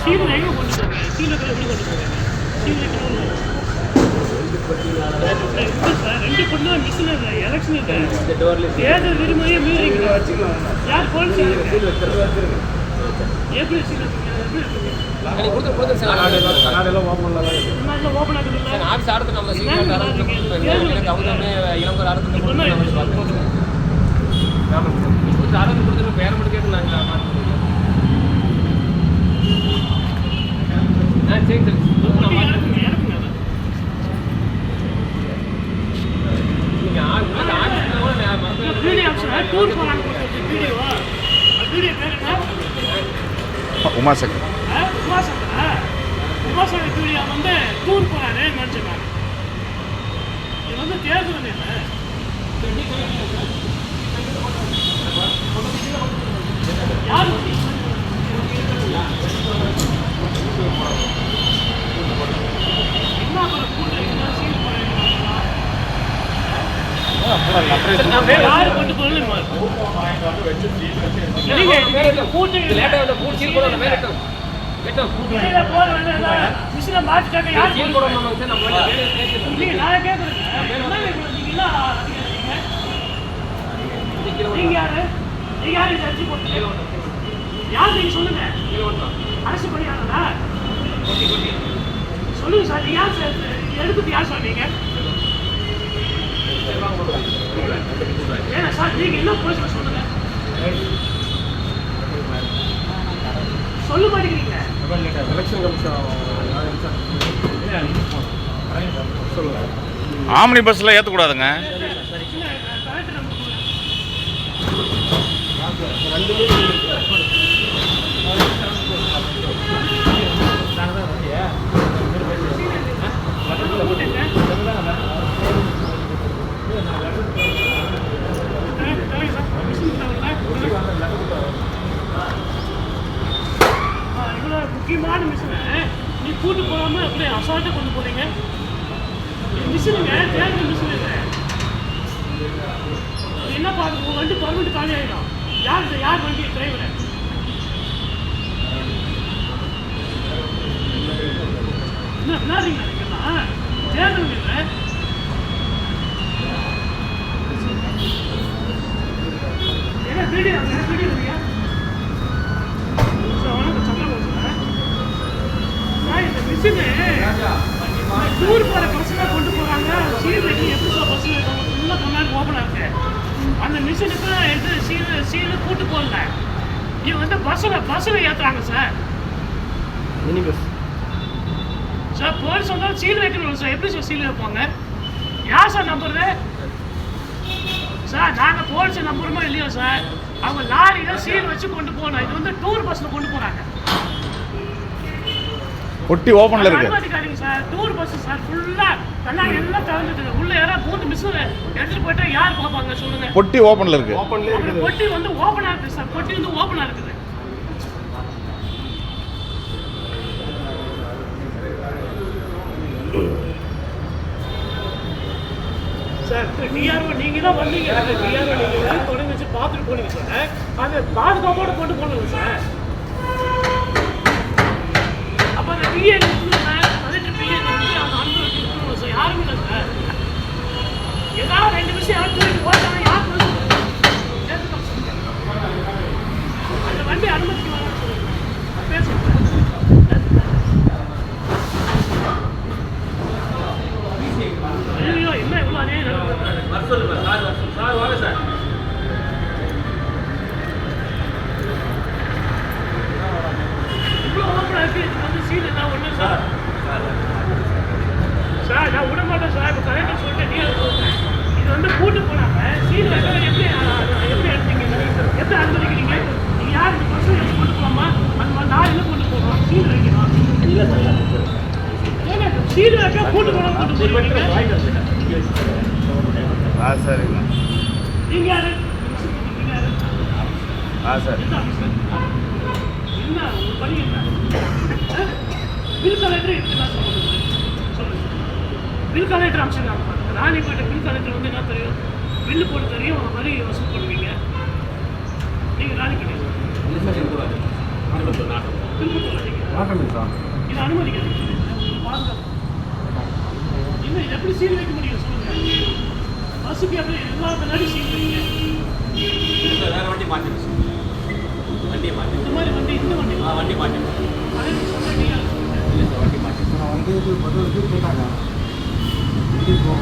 Seal எங்கே கொண்டு போங்க? சீல் எப்படி கொண்டு போங்க? சீல் சார் 2 பொண்ணு மிஷின் இல்லை, எலெக்ஷன் இல்லை, தேர்தல் விதிமுறையை மீறீங்க. யார் போலீஸ் எப்படி சீல் உமாசங்கர் வீடியோ வந்து டூர் போறாரு நினைச்சுக்காங்க. இது வந்து தேர்தல் இல்லை. யாரு யாரு கொண்டு போறது மாற்றிட்டாங்க. நான் கேட்குறேன், நீங்க யாரு? நீங்க யாரு அடிச்சு போட்டு யார் நீங்க சொல்லுங்க. அரசு பணியாளரா சொல்லுங்க சார். நீங்க யார் சார்? எடுத்துட்டு யார் சார் நீங்க? ஏன்னா சார் நீங்க என்ன போலீஸ் சொல்லுங்க. சொல்ல மாட்டேங்கிறீங்க. ஆம்னி பஸ்ல ஏற்றக்கூடாதுங்க. முக்கியமான மிஷினை நீ கூட்டு போகாம அப்படியே அசால்ட்டா கொண்டு போறீங்க. மிஷினுங்க தேர்தல் மிஷின் இல்லை. என்ன பாருங்க, வண்டி பர்மனெண்ட் காலி ஆகிடும். யார் வண்டி டிரைவர்? என்ன விளையாடுறீங்க? தேர்தல் இல்லை. ஏன்னா வீடியோ வீடியோ இல்லையா? இந்த மிஷினு டூர் போகிற பஸ்ஸில் கொண்டு போகிறாங்க. சீல் வைக்க எப்படி சார் பஸ்ஸில் இருக்காங்க? ஃபுல்லாக கண்ணாடி ஓப்பனாக இருக்கு. அந்த மிஷினுக்கு எடுத்து சீலு கூட்டு போகல. இவங்க வந்து பஸ்ஸில் ஏற்றுறாங்க sir. Mini bus sir police வந்தாலும் சீல் வைக்கணும் சார். எப்படி சார் சீல் வைப்பாங்க? யார் சார் நம்புறது சார்? நாங்கள் போலீஸை நம்புறோமோ இல்லையோ சார், அவங்க லாரியில் சீல் வச்சு கொண்டு போகணும். இது வந்து டூர் பஸ்ஸில் கொண்டு போகிறாங்க. பொட்டி ஓபன்ல இருக்கு. அனுமதிக்காதீங்க சார். டூர் பஸ் சார், ஃபுல்லா கண்ணாடி எல்லாம் திறந்துட்டு உள்ள யாராவது பூந்து மிஸ் எடுத்துட்டு போயிட்டா யார் பார்ப்பாங்க சொல்லுங்க? பொட்டி ஓபன்ல இருக்கு. பொட்டி வந்து ஓபனா இருக்கு சார். பொட்டி வந்து ஓபனா இருக்குது சார். டிஆர்ஓ நீங்க தான் வந்தீங்க. டிஆர்ஓ நீங்க தொடங்கி வச்சு பார்த்துட்டு போனீங்க சார். அது பாதுகாப்போட கொண்டு போனீங்க சார். அப்போ அந்த பிஏ இருக்கணும் சார். பதினெட்டு பிஏ இருக்கு. அந்த அனுமதி இருக்கணும் சார். யாரும் இல்லை சார். ஏதாவது 2 விஷயம் யாரும் தூக்கிட்டு போட்டாங்க. யார் அந்த வண்டி அனுமதிக்கு வரான்னு சொல்லுங்க. பேசுங்க சார். ஐயோ என்ன இவ்வளோ அதே சார் வாங்க சார். சீல் எல்லாம் ஒன்று சார். சார் நான் விட மாட்டேன் சார். இப்போ கரெக்டாக சொல்லிட்டு நீ இது வந்து கூட்டு போனாங்க. சீல் எப்படி எடுத்தீங்க? எப்படி அனுமதிக்கிறீங்க? நீங்கள் யார் இந்த பஸ் எடுத்து கொண்டு போகாமா? அந்த மாதிரி லாரியில் கொண்டு போகிறோம். சீல் வைக்கணும். இல்லை சார். ஏங்க சீல் வைக்க கூட்டு போனால் கூட்டு போகிறீங்க. சரிங்க. நீங்கள் யாரு? சார் என்ன உங்கள் பணி என்ன? பில் கலெக்டர் இருக்குதான் சொல்லுங்க. பில் கலெக்டர் அம்சிருக்காங்க. ராணிப்பேட்டை பில் கலெக்டர் வந்து என்ன தெரியும்? பில்லு போட்டு தெரியும். அவங்க வரி வசூல் பண்ணுவீங்க. நீங்கள் ராணிப்பேட்டை திருப்பத்தூர் அடிக்கிறேன். மாற்றமில்லை சார். இது அனுமதிக்கிறது பாதுகாப்பு இல்லை. இது எப்படி சீல் வைக்க முடியும் சொல்லுங்க? பஸ்ஸுக்கு எப்படி எல்லா பின்னாடி சீல் வைங்க. வேற வண்டி மாற்றிடுச்சு. வண்டி மாற்றி இந்த மாதிரி வண்டி இந்த வண்டி வண்டி மாற்றி அதே சொல்கிறேன். நீங்கள் சொல்லுங்கள். இல்லை சார் வண்டி மாற்றி நான் வந்து 10 பேர் கேட்டாங்க. எப்படி போக